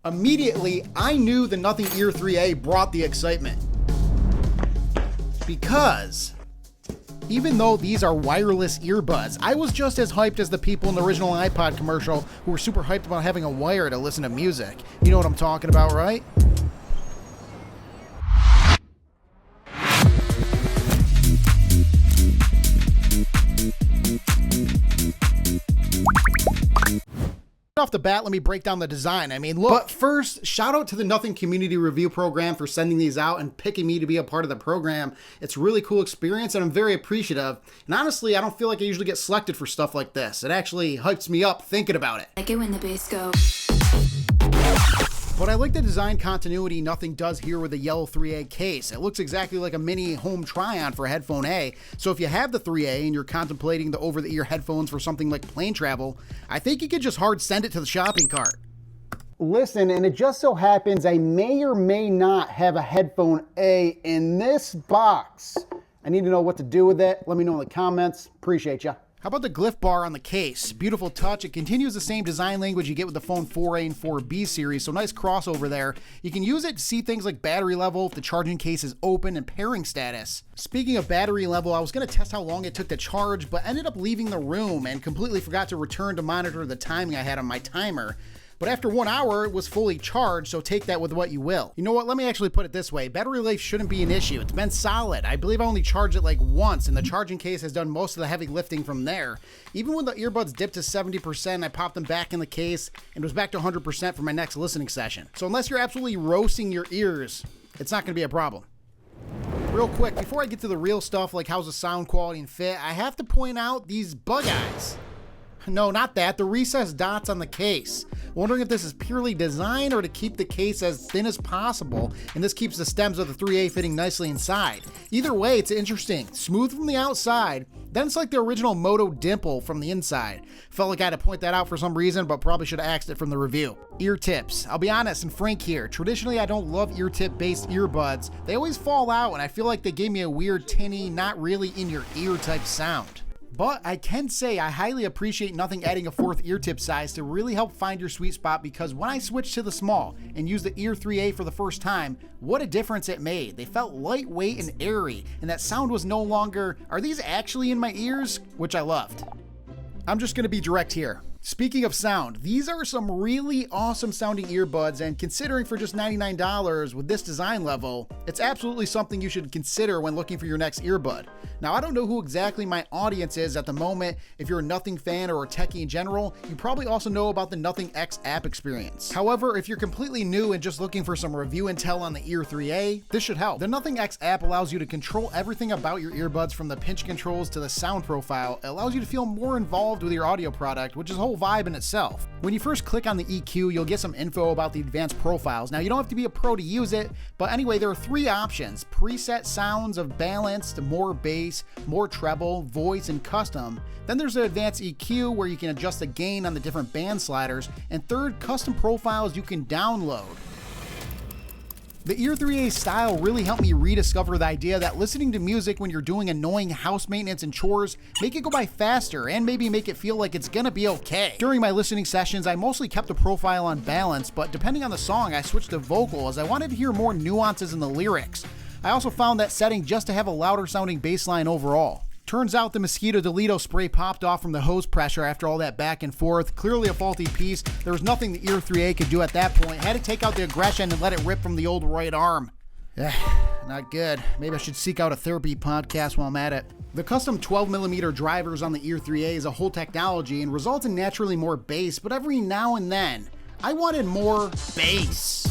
Immediately, I knew the Nothing Ear 3A brought the excitement. Because even though these are wireless earbuds, I was just as hyped as the people in the original iPod commercial who were super hyped about having a wire to listen to music. You know what I'm talking about, right? Off the bat, let me break down the design. I mean, look. But first, shout out to the Nothing Community Review Program for sending these out and picking me to be a part of the program. It's a really cool experience and I'm very appreciative. And honestly, I don't feel like I usually get selected for stuff like this. It actually hypes me up thinking about it. I like it when the bass go. But I like the design continuity Nothing does here with the yellow 3A case. It looks exactly like a mini home try-on for headphone A, so if you have the 3A and you're contemplating the over-the-ear headphones for something like plane travel, I think you could just hard send it to the shopping cart. Listen, and it just so happens I may or may not have a headphone A in this box. I need to know what to do with it. Let me know in the comments. Appreciate ya. How about the glyph bar on the case? Beautiful touch. It continues the same design language you get with the phone 4A and 4B series, so nice crossover there. You can use it to see things like battery level, if the charging case is open, and pairing status. Speaking of battery level, I was going to test how long it took to charge, but ended up leaving the room and completely forgot to return to monitor the timing I had on my timer. But after 1 hour, it was fully charged, so take that with what you will. You know what, let me actually put it this way. Battery life shouldn't be an issue. It's been solid. I believe I only charged it like once, and the charging case has done most of the heavy lifting from there. Even when the earbuds dipped to 70%, I popped them back in the case, and was back to 100% for my next listening session. So unless you're absolutely roasting your ears, it's not going to be a problem. Real quick, before I get to the real stuff, like how's the sound quality and fit, I have to point out these bug eyes. No, not that. The recessed dots on the case. Wondering if this is purely design or to keep the case as thin as possible, and this keeps the stems of the 3A fitting nicely inside. Either way, it's interesting. Smooth from the outside, then it's like the original Moto dimple from the inside. Felt like I had to point that out for some reason, but probably should have asked it from the review. Ear tips. I'll be honest and frank here. Traditionally, I don't love ear tip based earbuds. They always fall out, and I feel like they gave me a weird tinny, not really in your ear type sound. But I can say I highly appreciate Nothing adding a fourth ear tip size to really help find your sweet spot, because when I switched to the small and used the Ear 3A for the first time, what a difference it made. They felt lightweight and airy, and that sound was no longer, are these actually in my ears? Which I loved. I'm just gonna be direct here. Speaking of sound, these are some really awesome sounding earbuds, and considering for just $99 with this design level, it's absolutely something you should consider when looking for your next earbud. Now, I don't know who exactly my audience is at the moment. If you're a Nothing fan or a techie in general, you probably also know about the Nothing X app experience. However, if you're completely new and just looking for some review intel on the Ear 3A, this should help. The Nothing X app allows you to control everything about your earbuds, from the pinch controls to the sound profile. It allows you to feel more involved with your audio product, which is a whole vibe in itself. When you first click on the EQ, you'll get some info about the advanced profiles. Now, you don't have to be a pro to use it, but anyway, there are 3 options: preset sounds of balanced, more bass, more treble, voice, and custom. Then there's the advanced EQ, where you can adjust the gain on the different band sliders, and third, custom profiles you can download. The Ear 3A style really helped me rediscover the idea that listening to music when you're doing annoying house maintenance and chores make it go by faster, and maybe make it feel like it's gonna be okay. During my listening sessions, I mostly kept the profile on balance, but depending on the song, I switched to vocal as I wanted to hear more nuances in the lyrics. I also found that setting just to have a louder sounding bass line overall. Turns out the mosquito Delito spray popped off from the hose pressure after all that back and forth. Clearly a faulty piece. There was nothing the Ear 3A could do at that point. Had to take out the aggression and let it rip from the old right arm. Not good. Maybe I should seek out a therapy podcast while I'm at it. The custom 12mm drivers on the Ear 3A is a whole technology and results in naturally more bass, but every now and then, I wanted more bass.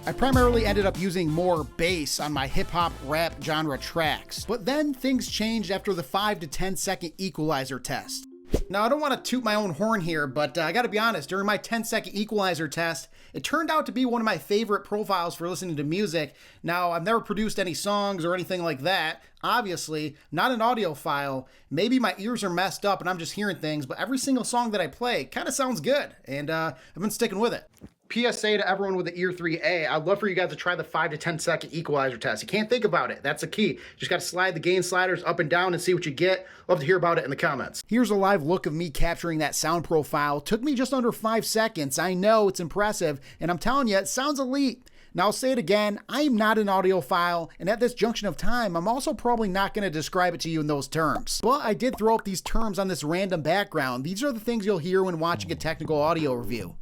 I primarily ended up using more bass on my hip-hop rap genre tracks, but then things changed after the 5 to 10 second equalizer test. Now, I don't want to toot my own horn here, but I gotta be honest, during my 10-second equalizer test, it turned out to be one of my favorite profiles for listening to music. Now, I've never produced any songs or anything like that. Obviously, not an audiophile. Maybe my ears are messed up and I'm just hearing things, but every single song that I play kind of sounds good, and I've been sticking with it. PSA to everyone with the Ear 3A, I'd love for you guys to try the 5 to 10 second equalizer test. You can't think about it. That's the key. Just got to slide the gain sliders up and down and see what you get. Love to hear about it in the comments. Here's a live look of me capturing that sound profile. Took me just under 5 seconds. I know it's impressive, and I'm telling you, it sounds elite. Now, I'll say it again, I am not an audiophile, and at this junction of time, I'm also probably not going to describe it to you in those terms. But I did throw up these terms on this random background. These are the things you'll hear when watching a technical audio review.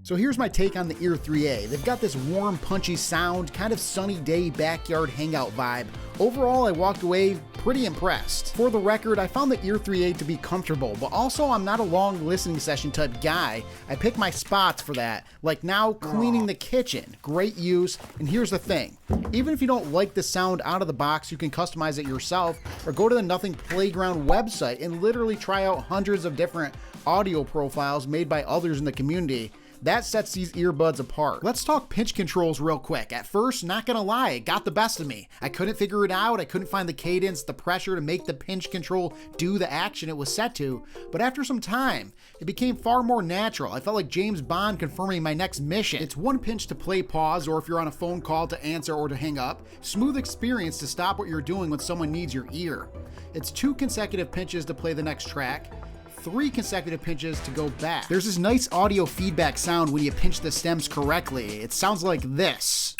So here's my take on the Ear 3A. They've got this warm, punchy sound, kind of sunny day backyard hangout vibe. Overall, I walked away pretty impressed. For the record, I found the Ear 3A to be comfortable, but also I'm not a long listening session type guy. I pick my spots for that, like now cleaning the kitchen. Great use, and here's the thing. Even if you don't like the sound out of the box, you can customize it yourself or go to the Nothing Playground website and literally try out hundreds of different audio profiles made by others in the community. That sets these earbuds apart. Let's talk pinch controls real quick. At first, not gonna lie, it got the best of me. I couldn't figure it out. I couldn't find the cadence, the pressure to make the pinch control do the action it was set to. But after some time, it became far more natural. I felt like James Bond confirming my next mission. It's one pinch to play pause, or if you're on a phone call to answer or to hang up. Smooth experience to stop what you're doing when someone needs your ear. It's 2 consecutive pinches to play the next track. 3 consecutive pinches to go back. There's this nice audio feedback sound when you pinch the stems correctly. It sounds like this.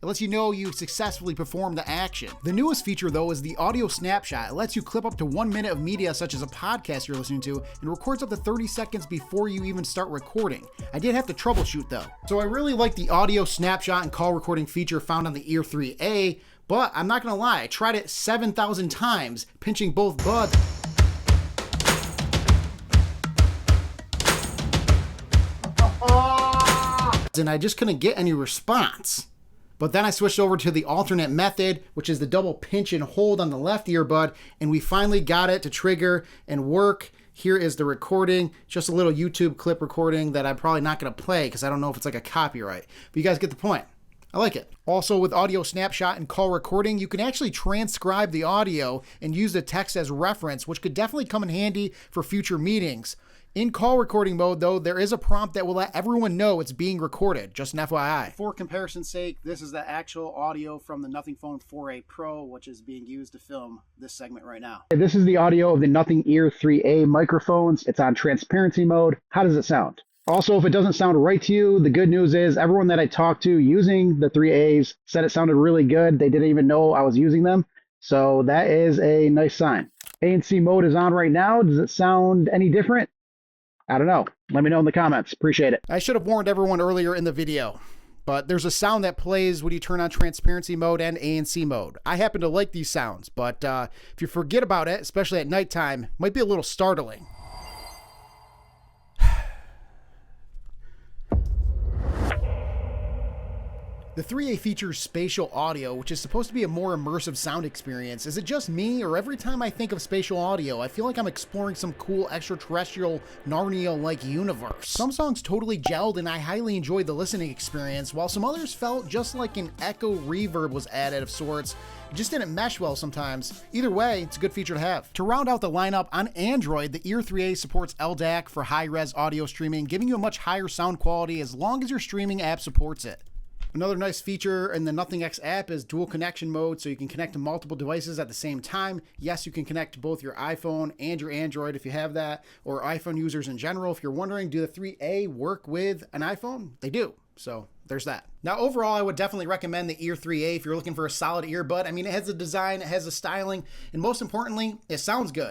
It lets you know you successfully performed the action. The newest feature though is the audio snapshot. It lets you clip up to 1 minute of media such as a podcast you're listening to and records up to 30 seconds before you even start recording. I did have to troubleshoot though. So I really like the audio snapshot and call recording feature found on the Ear 3A, but I'm not gonna lie, I tried it 7,000 times, pinching both buds. And I just couldn't get any response. But then I switched over to the alternate method, which is the double pinch and hold on the left earbud, and we finally got it to trigger and work. Here is the recording, just a little YouTube clip recording that I'm probably not going to play because I don't know if it's like a copyright. But you guys get the point. I like it. Also, with audio snapshot and call recording, you can actually transcribe the audio and use the text as reference, which could definitely come in handy for future meetings. In call recording mode, though, there is a prompt that will let everyone know it's being recorded, just an FYI. For comparison's sake, this is the actual audio from the Nothing Phone 4a Pro, which is being used to film this segment right now. This is the audio of the Nothing Ear 3a microphones. It's on transparency mode. How does it sound? Also, if it doesn't sound right to you, the good news is everyone that I talked to using the 3As said it sounded really good. They didn't even know I was using them. So that is a nice sign. ANC mode is on right now. Does it sound any different? I don't know. Let me know in the comments. Appreciate it. I should have warned everyone earlier in the video, but there's a sound that plays when you turn on transparency mode and ANC mode. I happen to like these sounds, but if you forget about it, especially at nighttime, it might be a little startling. The 3A features spatial audio, which is supposed to be a more immersive sound experience. Is it just me, or every time I think of spatial audio, I feel like I'm exploring some cool extraterrestrial Narnia-like universe? Some songs totally gelled and I highly enjoyed the listening experience, while some others felt just like an echo reverb was added of sorts. It just didn't mesh well sometimes. Either way, it's a good feature to have. To round out the lineup, on Android, the Ear 3A supports LDAC for high-res audio streaming, giving you a much higher sound quality as long as your streaming app supports it. Another nice feature in the Nothing X app is dual connection mode, so you can connect to multiple devices at the same time. Yes, you can connect to both your iPhone and your Android if you have that, or iPhone users in general. If you're wondering, do the 3A work with an iPhone? They do. So there's that. Now, overall, I would definitely recommend the Ear 3A if you're looking for a solid earbud. I mean, it has a design, it has a styling, and most importantly, it sounds good.